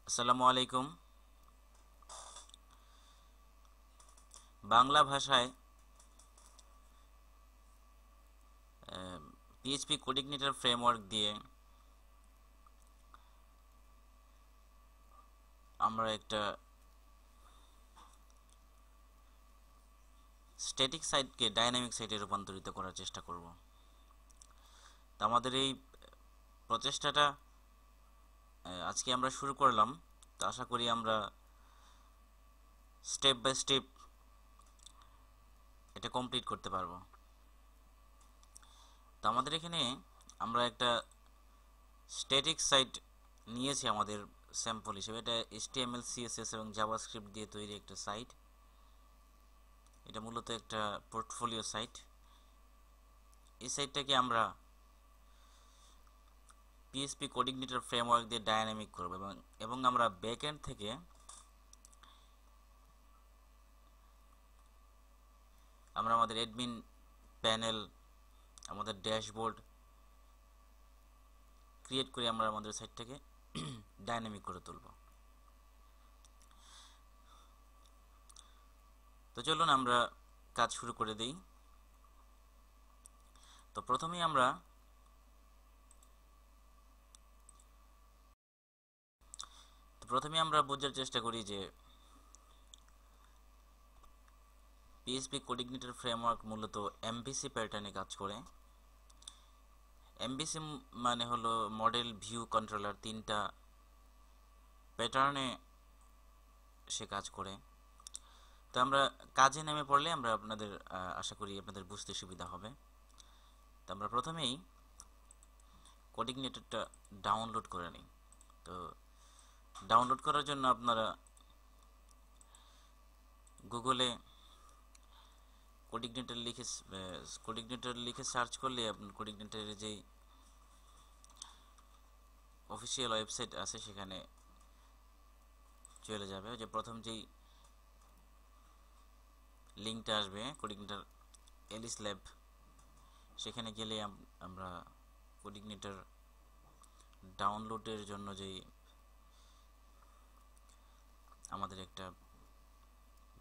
আসসালামু আলাইকুম। বাংলা ভাষায় পিএইচপি কোডিগনেটর ফ্রেমওয়ার্ক দিয়ে আমরা একটা স্ট্যাটিক সাইটকে ডাইনামিক সাইটে রূপান্তরিত করার চেষ্টা করব। তো আমাদের এই প্রচেষ্টাটা আজকে আমরা শুরু করলাম। তো আশা করি আমরা স্টেপ বাই স্টেপ এটা কমপ্লিট করতে পারবো। তো আমাদের এখানে আমরা একটা স্ট্যাটিক সাইট নিয়েছি আমাদের স্যাম্পল হিসেবে। এটা HTML CSS এবং জাভাস্ক্রিপ্ট দিয়ে তৈরি একটা সাইট। এটা মূলত একটা পোর্টফোলিও সাইট। এই সাইটটাকে আমরা পিএইচপি কোডিগনেটর ফ্রেমওয়ার্ক দিয়ে ডায়নামিক করব এবং আমরা ব্যাকএন্ড থেকে আমরা আমাদের অ্যাডমিন প্যানেল, আমাদের ড্যাশবোর্ড ক্রিয়েট করে আমরা আমাদের সাইটটাকে ডায়নামিক করে তুলব। তো চলুন আমরা কাজ শুরু করে দিই। তো প্রথমেই আমরা বোঝার চেষ্টা করি যে পিএইচপি কোডিগনেটর ফ্রেমওয়ার্ক মূলত এমভিসি প্যাটার্নে কাজ করে। এমভিসি মানে হলো মডেল, ভিউ, কন্ট্রোলার, তিনটা প্যাটার্নে সে কাজ করে। তো আমরা কাজে নেমে পড়লে আমরা আশা করি আপনাদের বুঝতে সুবিধা হবে। তো আমরা প্রথমেই কোডিগনেটরটা ডাউনলোড করে নিই। তো ডাউনলোড করার জন্য আপনারা গুগলে কোডিগনেটর লিখে সার্চ করলে আপনার কোডিগনেটরের যেই অফিসিয়াল ওয়েবসাইট আছে সেখানে চলে যাবে। যে প্রথম যেই লিঙ্কটা আসবে কোডিগনেটর এলিস ল্যাব, সেখানে গেলে আমরা কোডিগনেটর ডাউনলোডের জন্য যেই আমাদের একটা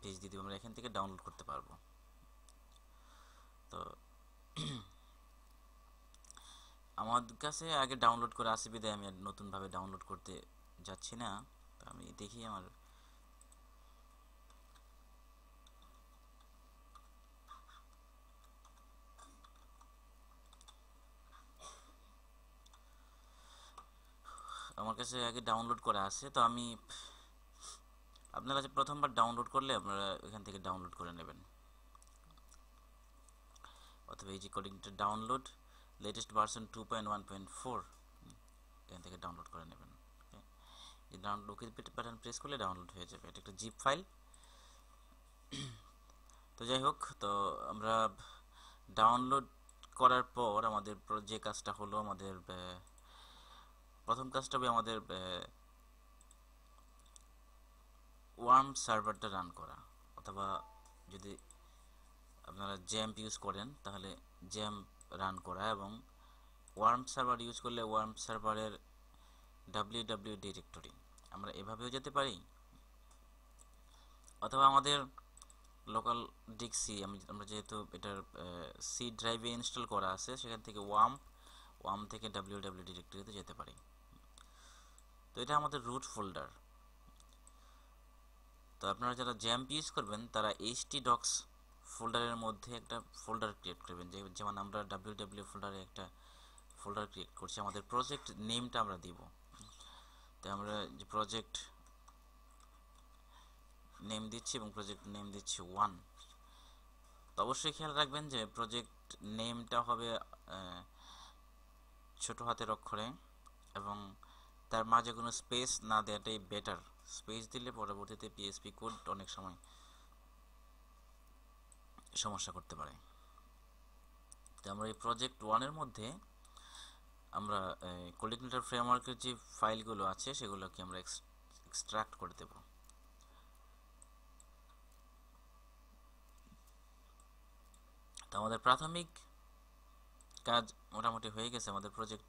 পেজ দিতে আমরা এখান থেকে ডাউনলোড করতে পারবো। তো আমার কাছে আগে ডাউনলোড করে আসে বিধায় আমি নতুনভাবে ডাউনলোড করতে যাচ্ছি না। তো আমি দেখি আমার কাছে আগে ডাউনলোড করা আছে। তো আপনার কাছে প্রথমবার ডাউনলোড করলে আপনারা এখান থেকে ডাউনলোড করে নেবেন, অথবা এই যে কোডিংটা ডাউনলোড লেটেস্ট ভার্সন 2.1.4 এখান থেকে ডাউনলোড করে নেবেন। এই ডাউনলোড বাটন প্রেস করলে ডাউনলোড হয়ে যাবে। এটা একটা জিপ ফাইল। তো যাই হোক, তো আমরা ডাউনলোড করার পর আমাদের যে কাজটা হলো, আমাদের প্রথম কাজটা হবে আমাদের ওয়ার্ম সার্ভারটা রান করা, অথবা যদি আপনারা জ্যাম্প ইউজ করেন তাহলে জ্যাম্প রান করা, এবং ওয়ার্ম সার্ভার ইউজ করলে ওয়ার্ম সার্ভারের www ডিরেক্টরি আমরা এভাবেও যেতে পারি, অথবা আমাদের লোকাল ডিক্সি আমরা যেহেতু এটার সি ড্রাইভে ইনস্টল করা আছে সেখান থেকে ওয়ার্ম থেকে www ডিরেক্টরিতে যেতে পারি। তো এটা আমাদের রুট ফোল্ডার। তো আপনারা যারা জ্যাম্প ইউজ করবেন তারা htdocs ফোল্ডারের মধ্যে একটা ফোল্ডার ক্রিয়েট করবেন। যেমন আমরা www ফোল্ডারে একটা ফোল্ডার ক্রিয়েট করছি, আমাদের প্রজেক্ট নেমটা আমরা দিব। তো আমরা যে প্রজেক্ট নেম দিচ্ছি এবং প্রজেক্ট নেম দিচ্ছি 1। তো অবশ্যই খেয়াল রাখবেন যে প্রজেক্ট নেমটা হবে ছোট হাতের অক্ষরে, এবং তার মাঝে কোনো স্পেস না দেওয়াটাই বেটার। স্পেস দিলে পরবর্তীতে পিএইচপি কোড অনেক সময় সমস্যা করতে পারে। তো আমরা এই প্রজেক্ট 1-এর মধ্যে আমরা কোডিগনেটর ফ্রেমওয়ার্কের যে ফাইলগুলো আছে সেগুলোকে আমরা এক্সট্রাক্ট করে দেব। তো আমাদের প্রাথমিক কাজ মোটামুটি হয়ে গেছে, আমাদের প্রজেক্ট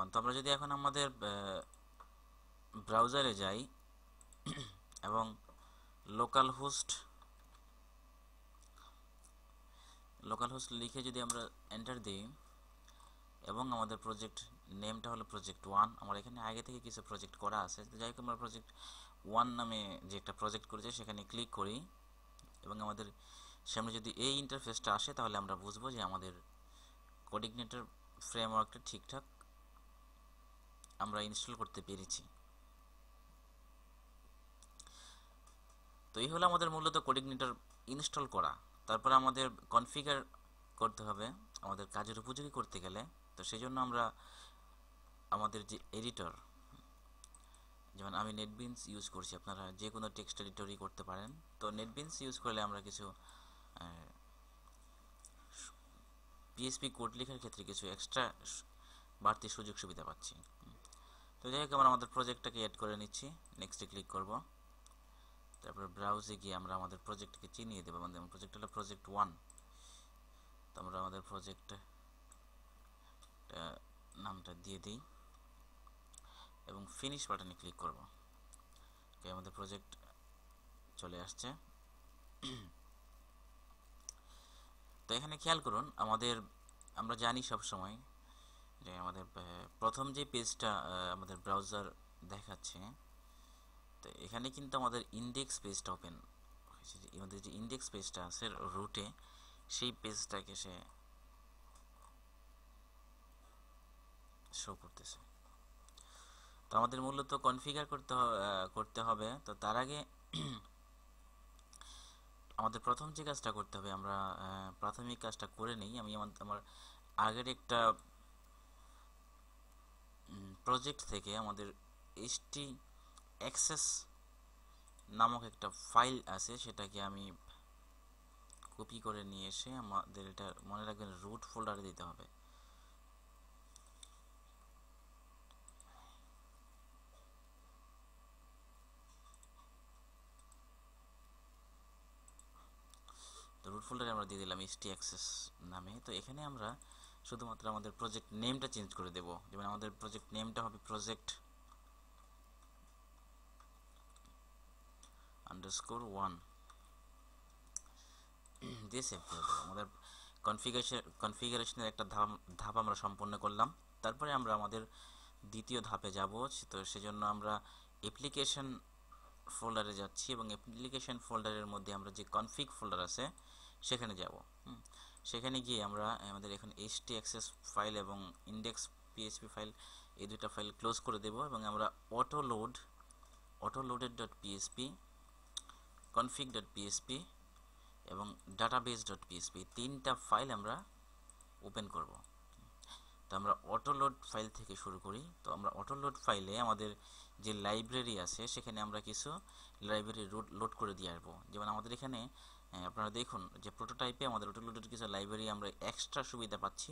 1। তো আমরা যদি এখন আমাদের ব্রাউজারে যাই এবং লোকাল হোস্ট লিখে যদি আমরা এন্টার দিই এবং আমাদের প্রজেক্ট নেমটা হলো প্রজেক্ট 1, আমার এখানে আগে থেকে কিছু প্রজেক্ট করা আছে, তো যাই হোক আমরা প্রজেক্ট 1 নামে যে একটা প্রজেক্ট করেছি সেখানে ক্লিক করি এবং আমাদের সামনে যদি এই ইন্টারফেসটা আসে তাহলে আমরা বুঝবো যে আমাদের কোঅর্ডিনেটর ফ্রেমওয়ার্কটা ঠিকঠাক আমরা ইনস্টল করতে পেরেছি। তো এই হলো আমাদের মূলত কোঅর্ডিনেটর ইনস্টল করা। তারপর আমাদের কনফিগার করতে হবে আমাদের কাজের উপযোগী করতে গেলে। তো সেই জন্য আমরা আমাদের যে এডিটর, যেমন আমি নেটবিনস ইউজ করছি, আপনারা যে কোনো টেক্সট এডিটরই করতে পারেন। তো নেটবিনস ইউজ করলে আমরা কিছু পিএসপি কোড লেখার ক্ষেত্রে কিছু এক্সট্রা বাড়তি সুযোগ সুবিধা পাচ্ছি। তো যাই হোক আমরা আমাদের প্রজেক্টটাকে অ্যাড করে নিচ্ছি, নেক্সটে ক্লিক করব। তারপর ব্রাউজে গিয়ে আমরা আমাদের প্রজেক্টকে চিনিয়ে দেবো। আমাদের প্রজেক্ট হলো প্রজেক্ট 1। তো আমরা আমাদের প্রজেক্ট নামটা দিয়ে দিই এবং ফিনিশ বাটনে ক্লিক করব। আমাদের প্রজেক্ট চলে আসছে। তো এখানে খেয়াল করুন আমরা জানি সব সময় যে আমাদের প্রথম যে পেজটা আমাদের ব্রাউজার দেখাচ্ছে, তো এখানে কিন্তু আমাদের ইন্ডেক্স পেজটা ওপেন হয়েছে। আমাদের যে ইন্ডেক্স পেজটা আছে রুটে, সেই পেজটাকে সে শো করতেছে। তো আমাদের মূলত কনফিগার করতে হবে। তো তার আগে আমাদের প্রথম যে কাজটা করতে হবে, আমরা প্রাথমিক কাজটা করে নিই। আমি আমার আগের একটা প্রজেক্ট থেকে আমাদের htAccess নামক একটা ফাইল আছে, সেটাকে আমি কপি করে নিয়ে এসে আমাদের এটা মনে রাখবেন রুট ফোল্ডারে দিতে হবে। তো রুট ফোল্ডারে আমরা দিয়ে দিলাম htAccess নামে। তো এখানে আমরা শুধুমাত্র আমাদের প্রজেক্ট নেমটা চেঞ্জ করে দেব। যেমন আমাদের প্রজেক্ট নেমটা হবে প্রজেক্ট _1 দিয়ে সেভ করে দেবো। আমাদের কনফিগারেশনের একটা ধাপ আমরা সম্পন্ন করলাম। তারপরে আমরা আমাদের দ্বিতীয় ধাপে যাব। তো সেজন্য আমরা অ্যাপ্লিকেশন ফোল্ডারে যাচ্ছি এবং অ্যাপ্লিকেশন ফোল্ডারের মধ্যে আমরা যে কনফিগ ফোল্ডার আছে সেখানে যাব। সেখানে গিয়ে আমরা আমাদের এখন htAccess ফাইল এবং ইন্ডেক্স পিএইচপি ফাইল, এই দুটো ফাইল ক্লোজ করে দেব এবং আমরা autoloaded.php, config.php এবং database.php তিনটা ফাইল আমরা ওপেন করব। তো আমরা অটোলোড ফাইল থেকে শুরু করি। তো আমরা অটোলোড ফাইলে আমাদের যে লাইব্রেরি আছে সেখানে আমরা কিছু লাইব্রেরি লোড করে দিয়ে আসবো। যেমন আমাদের এখানে আপনারা দেখুন যে প্রোটোটাইপে আমাদের অটোলোডের কিছু লাইব্রেরি আমরা এক্সট্রা সুবিধা পাচ্ছি।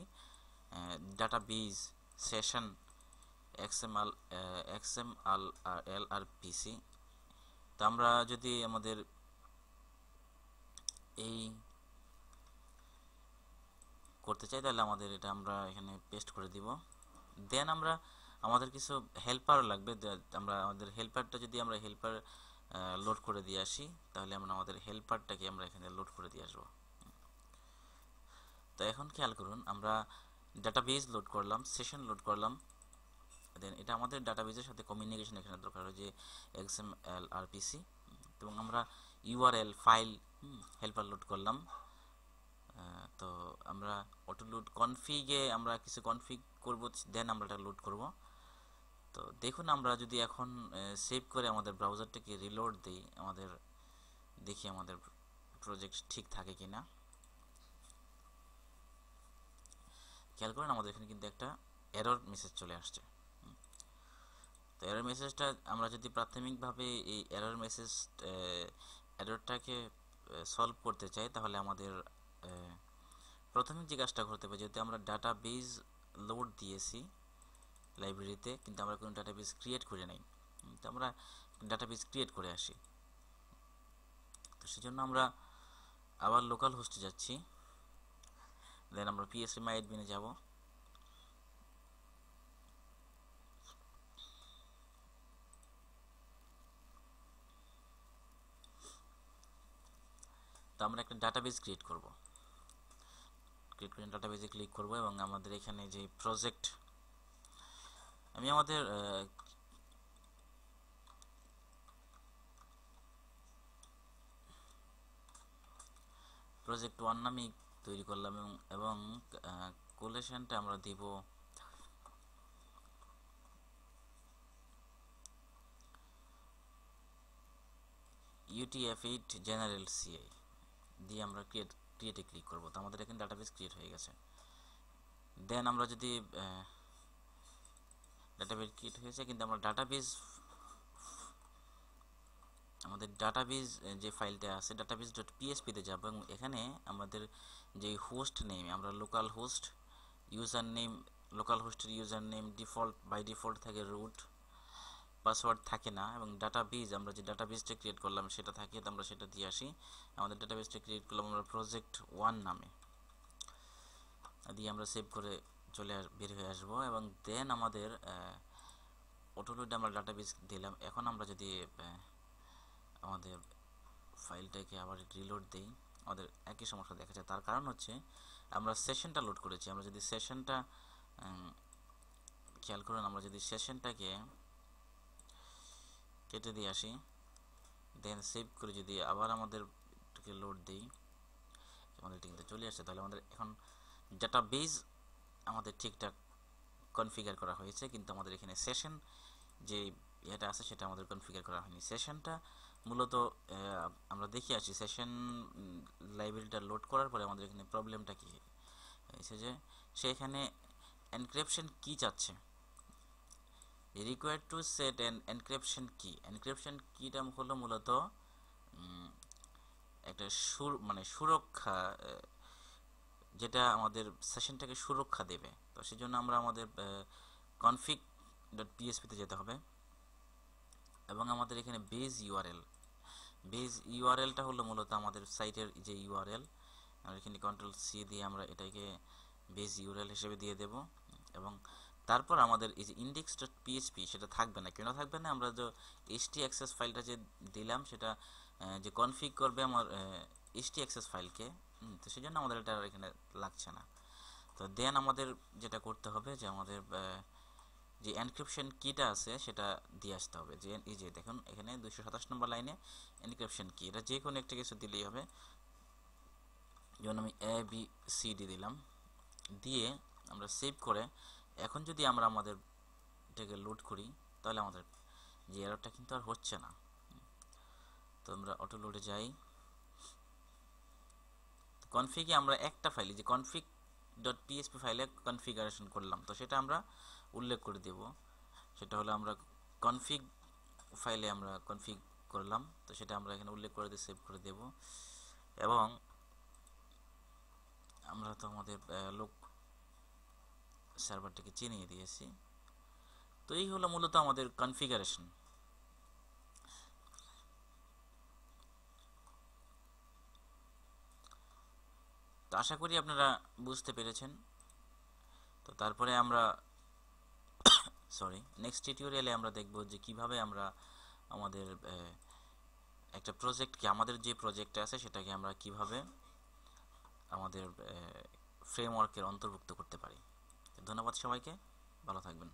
ডাটাবেজ, সেশন, XML আর PC। তো আমরা যদি আমাদের এই করতে চাই তাহলে আমাদের এটা আমরা এখানে পেস্ট করে দিব। দেন আমরা আমাদের কিছু হেল্পার লাগবে। আমরা আমাদের হেল্পারটা যদি আমরা হেল্পার লোড করে দিয়ে আসি তাহলে আমরা আমাদের হেল্পারটাকে আমরা এখানে লোড করে দিয়ে আসবো। তো এখন খেয়াল করুন, আমরা ডাটাবেজ লোড করলাম, সেশন লোড করলাম, দেন এটা আমাদের ডাটাবেজের সাথে কমিউনিকেশন এখানে দরকার হয় যে XML আর PC, এবং আমরা URL ফাইল হেল্পার লোড করলাম। তো আমরা অটোলোড কনফিগে আমরা কিছু কনফিগ করব, দেন আমরা এটা লোড করব। তো দেখুন আমরা যদি এখন সেভ করে আমাদের ব্রাউজারটাকে রিলোড দিই, দেখি আমাদের প্রজেক্ট ঠিক থাকে কিনা। খেয়াল করেন আমাদের এখানে কিন্তু একটা এরর মেসেজ চলে আসছে। তো এরর মেসেজটা আমরা যদি প্রাথমিকভাবে এই এররটাকে সলভ করতে চাই তাহলে আমাদের প্রথমে যে কাজটা করতে হবে, যেহেতু আমরা ডাটাবেজ লোড দিয়েছি লাইব্রেরিতে কিন্তু আমরা কোনো ডাটাবেজ ক্রিয়েট করে নাই, তো আমরা ডাটাবেজ ক্রিয়েট করে আসি। তো সেজন্য আমরা আবার লোকাল হোস্টে যাচ্ছি, দেন আমরা PSP_MyAdmin-এ যাব। তো আমরা একটা ডাটাবেস ক্রিয়েট করব। ক্রিয়েট করে ডাটাবেসে ক্লিক করব এবং আমাদের এখানে যে প্রজেক্ট, আমি আমাদের প্রজেক্ট 1 নামে তৈরি করলাম এবং কোলেশনটা আমরা দিব UTF-8 জেনারেল CI দিয়ে আমরা ক্রিয়েটে ক্লিক করব। তো আমাদের এখানে ডাটাবেস ক্রিয়েট হয়ে গেছে। দেন আমরা যদি ডাটাবেস ক্রিয়েট হয়েছে, কিন্তু আমরা আমাদের ডাটাবেস যে ফাইলটা আছে database.php তে যাব এবং এখানে আমাদের যে হোস্ট নেম, আমরা local host user name, local হোস্টের ইউজার নেম বাই ডিফল্ট থাকে রুট, পাসওয়ার্ড থাকে না, এবং ডাটাবেস আমরা যে ডাটাবেসটা ক্রিয়েট করলাম সেটা থাকে, তো আমরা সেটা দিয়ে আসি। আমাদের ডাটাবেসটা ক্রিয়েট করলাম আমরা প্রজেক্ট 1 নামে, দিয়ে আমরা সেভ করে বের হয়ে আসবো। এবং দেন আমাদের অটোলোডে আমরা ডাটাবেস দিলাম। এখন আমরা যদি আমাদের ফাইলটাকে আবার রিলোড দেই, আমাদের একই সমস্যা দেখা যায়। তার কারণ হচ্ছে আমরা সেশনটা লোড করেছি। আমরা যদি সেশনটা খেয়াল করুন, আমরা যদি সেশনটাকে কেটে দিয়ে আসি, দেন সেভ করে যদি আবার আমাদের লোড দিই, আমাদের কিন্তু চলে আসছে। তাহলে আমাদের এখন ডাটাবেস আমাদের ঠিকঠাক কনফিগার করা হয়েছে, কিন্তু আমাদের এখানে সেশন যে এটা আছে সেটা আমাদের কনফিগার করা হয়নি। সেশনটা মূলত আমরা দেখে আসি, সেশন লাইব্রেরিটা লোড করার পরে আমাদের এখানে প্রবলেমটা কি হয়েছে, যে সে এখানে এনক্রিপশন কি চাচ্ছে, required to set an encryption কি। এনক্রিপশন কিটা হলো মূলত একটা সুরক্ষা, যেটা আমাদের সেশনটাকে সুরক্ষা দেবে। তো সেই জন্য আমরা আমাদের config.php তে যেতে হবে এবং আমাদের এখানে বেজ ইউআরএলটা হলো মূলত আমাদের সাইটের যে ইউআরএল। আমরা এখানে Ctrl+C দিয়ে আমরা এটাকে বেজ ইউআরএল হিসেবে দিয়ে দেব। এবং তারপর আমাদের এই যে index.php সেটা থাকবে না। কেন থাকবে না? আমরা যে htaccess ফাইলটা যে দিলাম সেটা যে কনফিগ করবে আমার htaccess ফাইলকে, তো সেই জন্য আমাদের এটা এখানে লাগছে না। তো দেন আমাদের যেটা করতে হবে, যে আমাদের যে এনক্রিপশন কিটা আছে সেটা দিয়ে আসতে হবে। যে এই যে দেখুন এখানে 227 নম্বর লাইনে এনক্রিপশন কি, এটা যে কোনো একটা কিছু দিলেই হবে। যেমন আমি ABCD দিলাম, দিয়ে আমরা সেভ করে এখন যদি আমরা আমাদের এটাকে লোড করি, তাহলে আমাদের যে এররটা কিন্তু আর হচ্ছে না। তো আমরা অটো লোডে যাই, কনফিগে আমরা একটা ফাইলে যে config.php ফাইলে কনফিগারেশন করলাম, তো সেটা আমরা উল্লেখ করে দেব। সেটা হলো আমরা কনফিগ ফাইলে আমরা কনফিগ করলাম, তো সেটা আমরা এখানে উল্লেখ করে দিয়ে সেভ করে দেব। এবং আমরা তো আমাদের লোক সার্ভারটাকে চিনিয়ে দিয়েছি। তো এই হলো মূলত আমাদের কনফিগারেশন। তো আশা করি আপনারা বুঝতে পেরেছেন। তো তারপরে আমরা নেক্সট টিউটোরিয়ালে আমরা দেখব যে কিভাবে আমরা আমাদের একটা প্রজেক্টকে, আমাদের যে প্রজেক্টটা আছে সেটাকে আমরা কিভাবে আমাদের ফ্রেমওয়ার্কের অন্তর্ভুক্ত করতে পারি। ধন্যবাদ সবাইকে, ভালো থাকবেন।